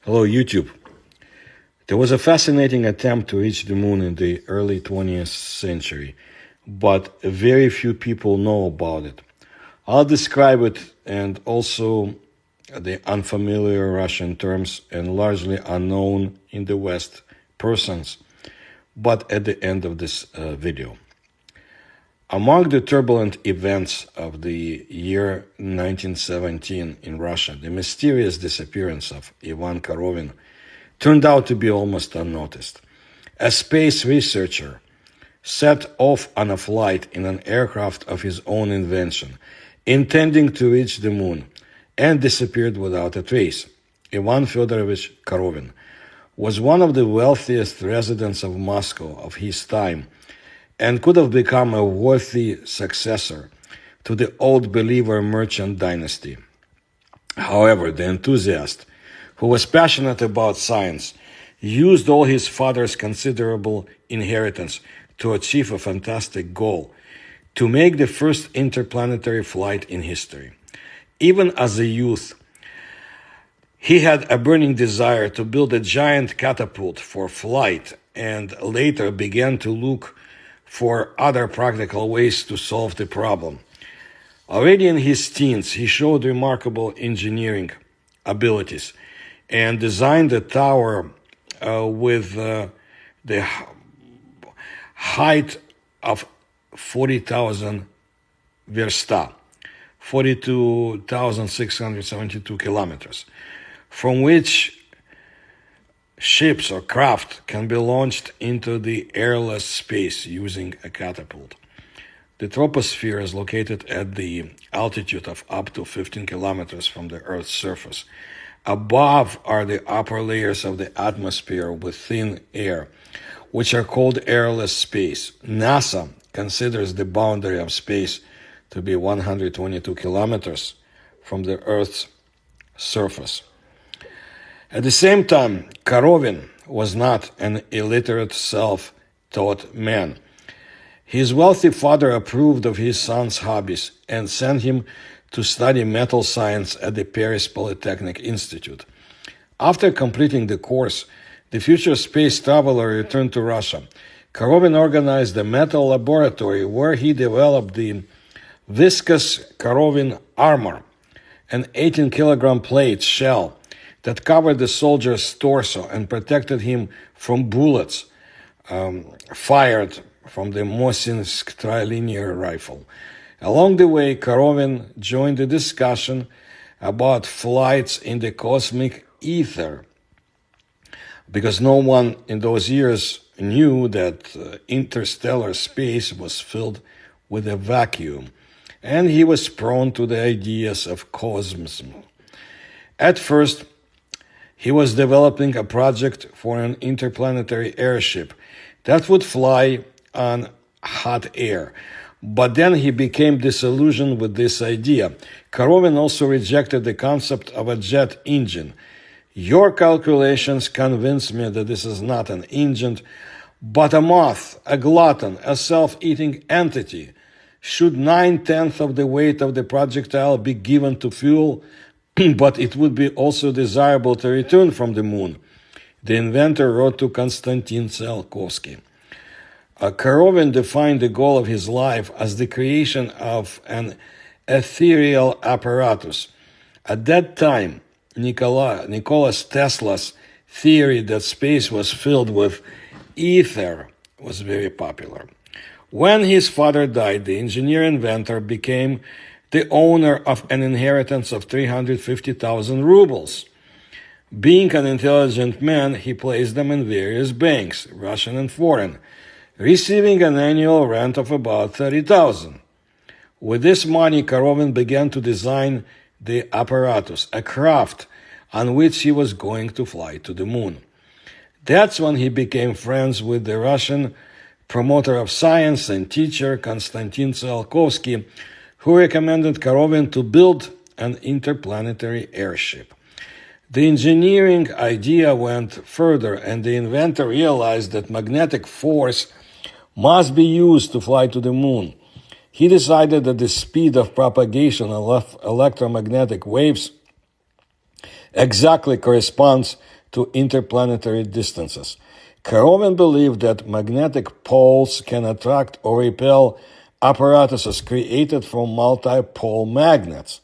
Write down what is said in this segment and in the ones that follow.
Hello, YouTube. There was a fascinating attempt to reach the moon in the early 20th century, but very few people know about it. I'll describe it and also the unfamiliar Russian terms and largely unknown in the West persons, but at the end of this video. Among the turbulent events of the year 1917 in Russia, the mysterious disappearance of Ivan Korovin turned out to be almost unnoticed. A space researcher set off on a flight in an aircraft of his own invention, intending to reach the moon, and disappeared without a trace. Ivan Fedorovich Korovin was one of the wealthiest residents of Moscow of his time, and could have become a worthy successor to the old believer merchant dynasty. However, the enthusiast, who was passionate about science, used all his father's considerable inheritance to achieve a fantastic goal: to make the first interplanetary flight in history. Even as a youth, he had a burning desire to build a giant catapult for flight, and later began to look for other practical ways to solve the problem. Already in his teens, he showed remarkable engineering abilities and designed a tower with the height of 40,000 versta, 42,672 kilometers, from which ships or craft can be launched into the airless space using a catapult. The troposphere is located at the altitude of up to 15 kilometers from the Earth's surface. Above are the upper layers of the atmosphere with thin air, which are called airless space. NASA considers the boundary of space to be 122 kilometers from the Earth's surface. At the same time, Korovin was not an illiterate, self-taught man. His wealthy father approved of his son's hobbies and sent him to study metal science at the Paris Polytechnic Institute. After completing the course, the future space traveler returned to Russia. Korovin organized a metal laboratory where he developed the viscous Korovin armor, an 18-kilogram plate shell that covered the soldier's torso and protected him from bullets fired from the Mosinsk trilinear rifle. Along the way, Korovin joined the discussion about flights in the cosmic ether, because no one in those years knew that interstellar space was filled with a vacuum, and he was prone to the ideas of cosmism. At first, he was developing a project for an interplanetary airship that would fly on hot air. But then he became disillusioned with this idea. Korovin also rejected the concept of a jet engine. Your calculations convince me that this is not an engine, but a moth, a glutton, a self-eating entity. Should 9/10 of the weight of the projectile be given to fuel, but it would be also desirable to return from the moon, the inventor wrote to Konstantin Tsiolkovsky. Korovin defined the goal of his life as the creation of an ethereal apparatus. At that time, Nikola Tesla's theory that space was filled with ether was very popular. When his father died, the engineer-inventor became the owner of an inheritance of 350,000 rubles. Being an intelligent man, he placed them in various banks, Russian and foreign, receiving an annual rent of about 30,000. With this money, Korovin began to design the apparatus, a craft on which he was going to fly to the moon. That's when he became friends with the Russian promoter of science and teacher Konstantin Tsiolkovsky, who recommended Korovin to build an interplanetary airship. The engineering idea went further, and the inventor realized that magnetic force must be used to fly to the moon. He decided that the speed of propagation of electromagnetic waves exactly corresponds to interplanetary distances. Korovin believed that magnetic poles can attract or repel apparatuses created from multi-pole magnets.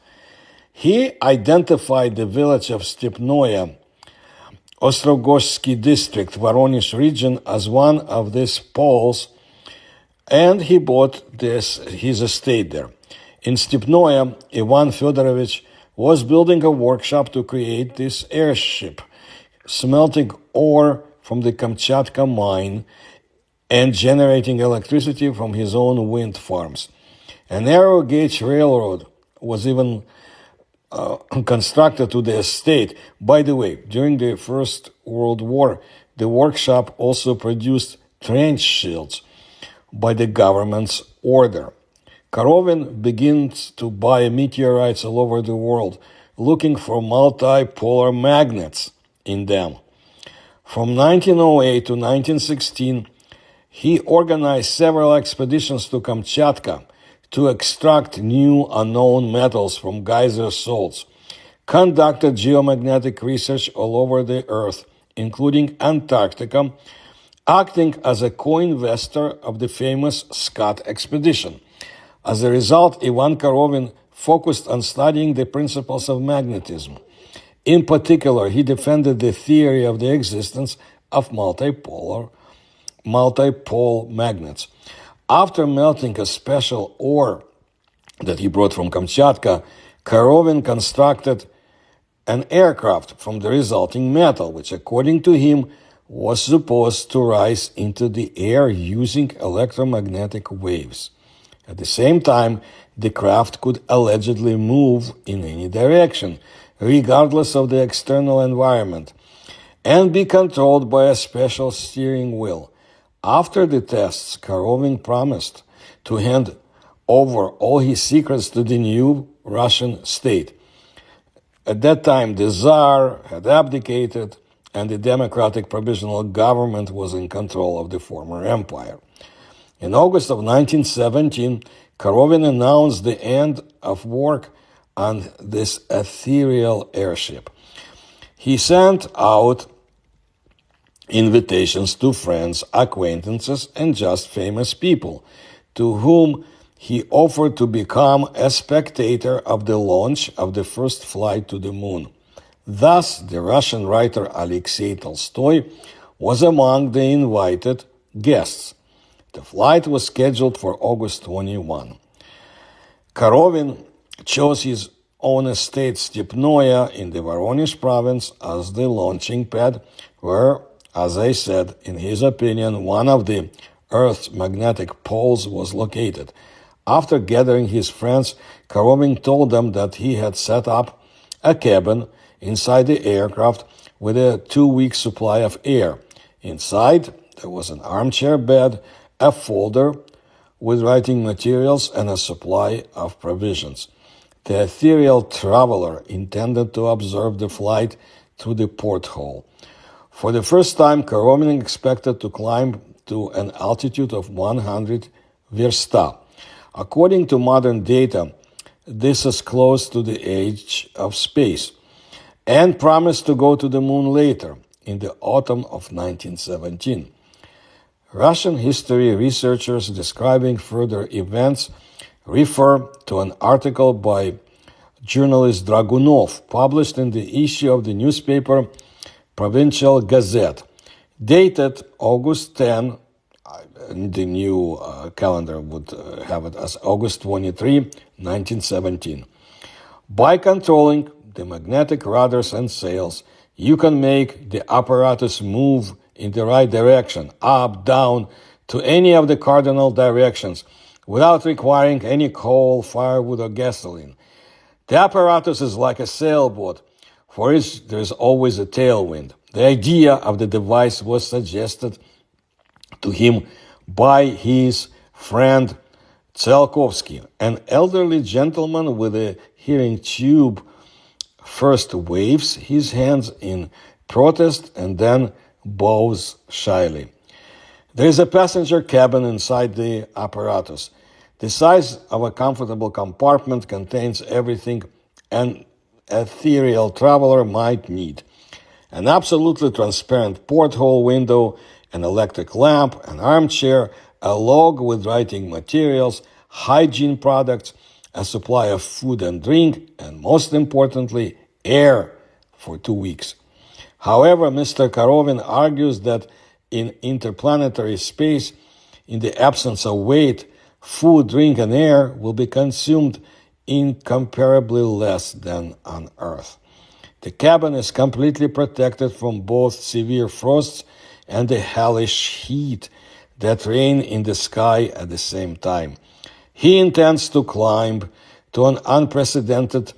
He identified the village of Stepnoye, Ostrogorsky district, Voronezh region, as one of these poles, and he bought his estate there. In Stepnoye, Ivan Fedorovich was building a workshop to create this airship, smelting ore from the Kamchatka mine and generating electricity from his own wind farms. A narrow gauge railroad was even constructed to the estate. By the way, during the First World War, the workshop also produced trench shields by the government's order. Korovin begins to buy meteorites all over the world, looking for multipolar magnets in them. From 1908 to 1916, he organized several expeditions to Kamchatka to extract new unknown metals from geyser salts, conducted geomagnetic research all over the Earth, including Antarctica, acting as a co-investor of the famous Scott expedition. As a result, Ivan Korovin focused on studying the principles of magnetism. In particular, he defended the theory of the existence of multipole magnets. After melting a special ore that he brought from Kamchatka, Korovin constructed an aircraft from the resulting metal, which, according to him, was supposed to rise into the air using electromagnetic waves. At the same time, the craft could allegedly move in any direction, regardless of the external environment, and be controlled by a special steering wheel. After the tests, Korovin promised to hand over all his secrets to the new Russian state. At that time, the Tsar had abdicated, and the democratic provisional government was in control of the former empire. In August of 1917, Korovin announced the end of work on this ethereal airship. He sent out invitations to friends, acquaintances, and just famous people, to whom he offered to become a spectator of the launch of the first flight to the moon. Thus, the Russian writer Alexei Tolstoy was among the invited guests. The flight was scheduled for August 21. Korovin chose his own estate Stepnoye in the Voronezh province as the launching pad, where, as I said, in his opinion, one of the Earth's magnetic poles was located. After gathering his friends, Korovin told them that he had set up a cabin inside the aircraft with a 2-week supply of air. Inside, there was an armchair bed, a folder with writing materials, and a supply of provisions. The ethereal traveler intended to observe the flight through the porthole. For the first time, Korovin expected to climb to an altitude of 100 versta. According to modern data, this is close to the age of space, and promised to go to the moon later, in the autumn of 1917. Russian history researchers describing further events refer to an article by journalist Dragunov, published in the issue of the newspaper Provincial Gazette, dated August 10. The new calendar would have it as August 23, 1917. By controlling the magnetic rudders and sails, you can make the apparatus move in the right direction, up, down, to any of the cardinal directions, without requiring any coal, firewood, or gasoline. The apparatus is like a sailboat, for which there is always a tailwind. The idea of the device was suggested to him by his friend Tsiolkovsky, an elderly gentleman with a hearing tube. First waves his hands in protest and then bows shyly. There is a passenger cabin inside the apparatus. The size of a comfortable compartment contains everything and ethereal traveler might need: an absolutely transparent porthole window, an electric lamp, an armchair, a log with writing materials, hygiene products, a supply of food and drink, and most importantly, air for 2 weeks. However, Mr. Korovin argues that in interplanetary space, in the absence of weight, food, drink, and air will be consumed incomparably less than on Earth. The cabin is completely protected from both severe frosts and the hellish heat that reign in the sky at the same time. He intends to climb to an unprecedented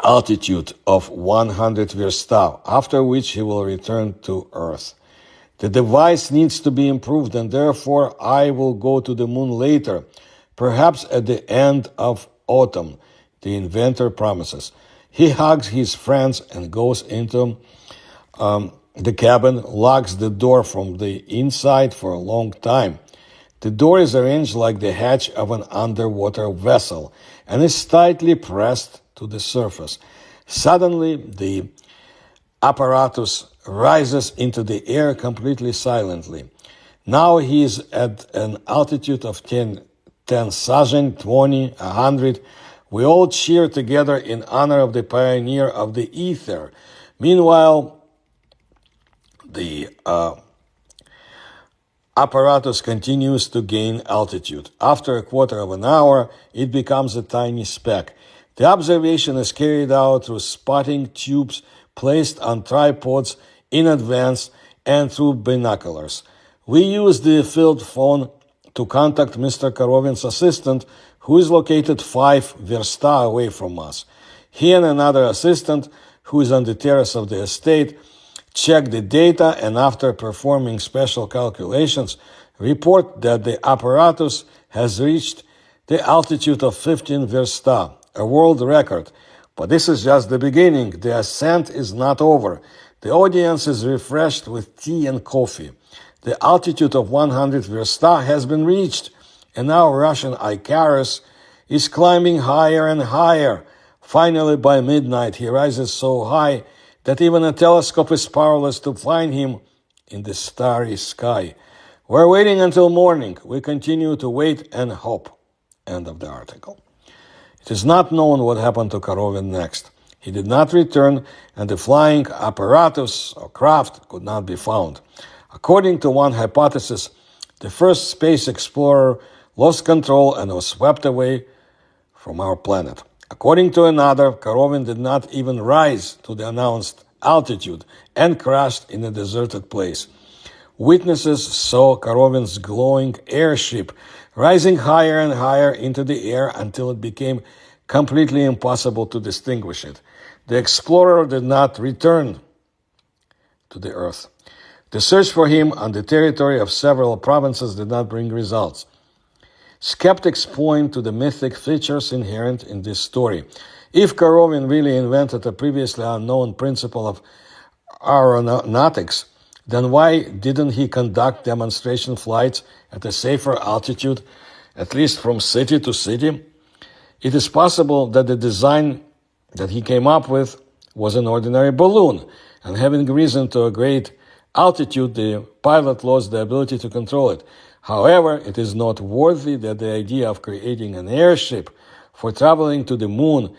altitude of 100 versta, after which he will return to Earth. The device needs to be improved, and therefore I will go to the moon later, perhaps at the end of autumn, the inventor promises. He hugs his friends and goes into the cabin, locks the door from the inside for a long time. The door is arranged like the hatch of an underwater vessel and is tightly pressed to the surface. Suddenly, the apparatus rises into the air completely silently. Now he is at an altitude of 10 sajan, 20, 100. We all cheer together in honor of the pioneer of the ether. Meanwhile, the apparatus continues to gain altitude. After a quarter of an hour, it becomes a tiny speck. The observation is carried out through spotting tubes placed on tripods in advance and through binoculars. We use the field phone to contact Mr. Korovin's assistant, who is located 5 versta away from us. He and another assistant, who is on the terrace of the estate, check the data and after performing special calculations, report that the apparatus has reached the altitude of 15 versta, a world record. But this is just the beginning. The ascent is not over. The audience is refreshed with tea and coffee. The altitude of 100 versta has been reached, and now Russian Icarus is climbing higher and higher. Finally, by midnight, he rises so high that even a telescope is powerless to find him in the starry sky. We're waiting until morning. We continue to wait and hope. End of the article. It is not known what happened to Korovin next. He did not return, and the flying apparatus or craft could not be found. According to one hypothesis, the first space explorer lost control and was swept away from our planet. According to another, Korovin did not even rise to the announced altitude and crashed in a deserted place. Witnesses saw Korovin's glowing airship rising higher and higher into the air until it became completely impossible to distinguish it. The explorer did not return to the Earth. The search for him on the territory of several provinces did not bring results. Skeptics point to the mythic features inherent in this story. If Korovin really invented a previously unknown principle of aeronautics, then why didn't he conduct demonstration flights at a safer altitude, at least from city to city? It is possible that the design that he came up with was an ordinary balloon, and having risen to a great altitude, the pilot lost the ability to control it. However, it is noteworthy that the idea of creating an airship for traveling to the moon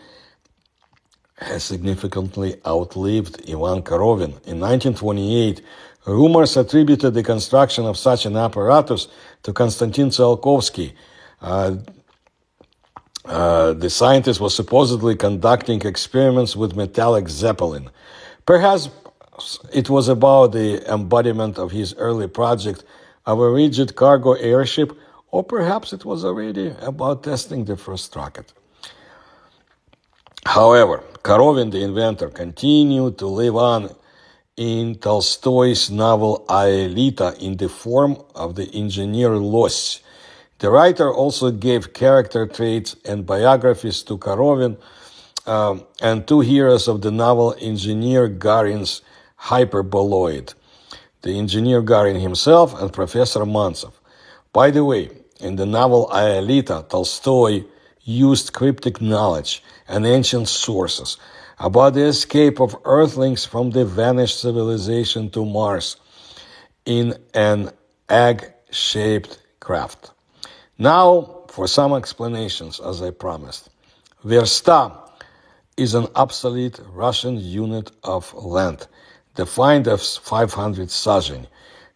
has significantly outlived Ivan Korovin. In 1928, rumors attributed the construction of such an apparatus to Konstantin Tsiolkovsky. The scientist was supposedly conducting experiments with metallic zeppelin. Perhaps it was about the embodiment of his early project of a rigid cargo airship, or perhaps it was already about testing the first rocket. However, Korovin, the inventor, continued to live on in Tolstoy's novel Aelita in the form of the engineer Lось. The writer also gave character traits and biographies to Korovin and two heroes of the novel, Engineer Garin's hyperboloid, the engineer Garin himself and Professor Mantsov. By the way, in the novel Aelita, Tolstoy used cryptic knowledge and ancient sources about the escape of Earthlings from the vanished civilization to Mars in an egg-shaped craft. Now, for some explanations, as I promised. Versta is an obsolete Russian unit of length, defined as 500 sazhen.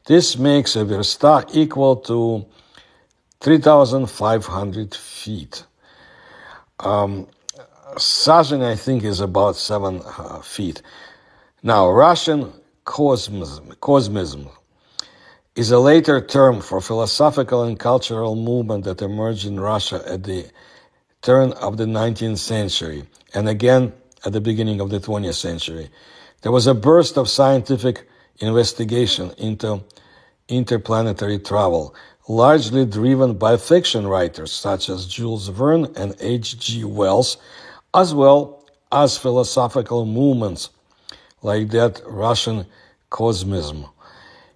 This makes a versta equal to 3,500 feet. Sazhen, I think, is about 7 feet. Now, Russian cosmism is a later term for philosophical and cultural movement that emerged in Russia at the turn of the 19th century and again at the beginning of the 20th century. There was a burst of scientific investigation into interplanetary travel, largely driven by fiction writers such as Jules Verne and H.G. Wells, as well as philosophical movements like that Russian cosmism.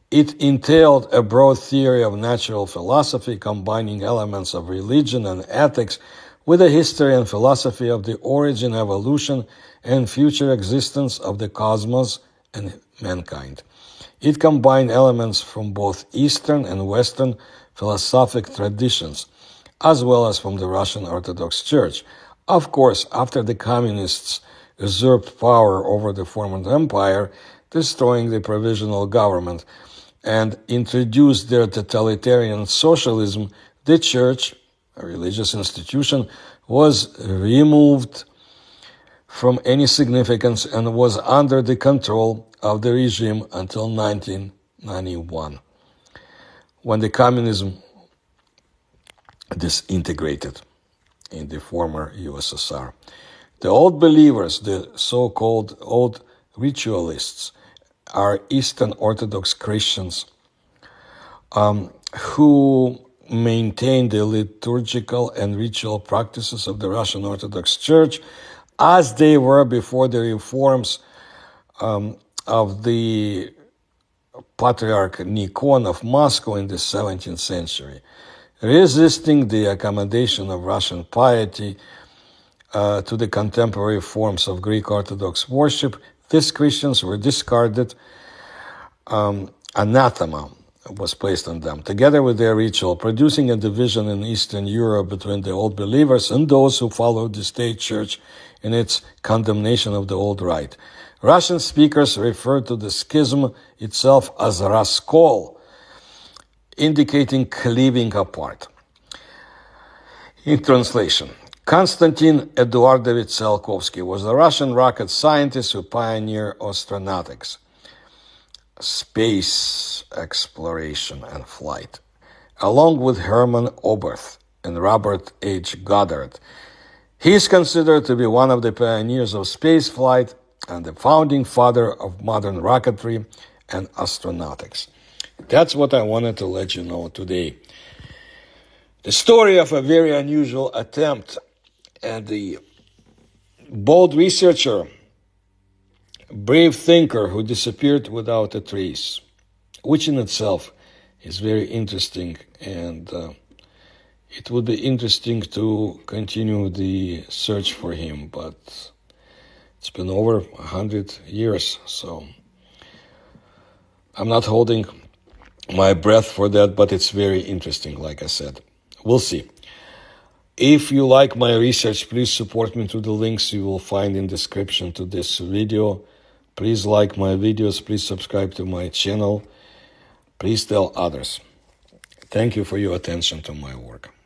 It entailed a broad theory of natural philosophy combining elements of religion and ethics with a history and philosophy of the origin, evolution, and future existence of the cosmos and mankind. It combined elements from both Eastern and Western philosophic traditions, as well as from the Russian Orthodox Church. Of course, after the communists usurped power over the former empire, destroying the provisional government, and introduced their totalitarian socialism, the church, a religious institution, was removed from any significance and was under the control of the regime until 1991, when the communism disintegrated in the former USSR. The old believers, the so-called old ritualists, are Eastern Orthodox Christians who maintain the liturgical and ritual practices of the Russian Orthodox Church as they were before the reforms of the Patriarch Nikon of Moscow in the 17th century. Resisting the accommodation of Russian piety to the contemporary forms of Greek Orthodox worship, these Christians were discarded. Anathema was placed on them, together with their ritual, producing a division in Eastern Europe between the old believers and those who followed the state church in its condemnation of the old rite. Russian speakers refer to the schism itself as raskol, indicating cleaving apart. In translation, Konstantin Eduardovich Tsiolkovsky was a Russian rocket scientist who pioneered astronautics, space exploration and flight, along with Hermann Oberth and Robert H. Goddard. He is considered to be one of the pioneers of space flight and the founding father of modern rocketry and astronautics. That's what I wanted to let you know today. The story of a very unusual attempt at the bold researcher, brave thinker who disappeared without a trace, which in itself is very interesting, and it would be interesting to continue the search for him, but it's been over 100 years, so I'm not holding my breath for that, but it's very interesting, like I said. We'll see. If you like my research, please support me through the links you will find in the description to this video. Please like my videos. Please subscribe to my channel. Please tell others. Thank you for your attention to my work.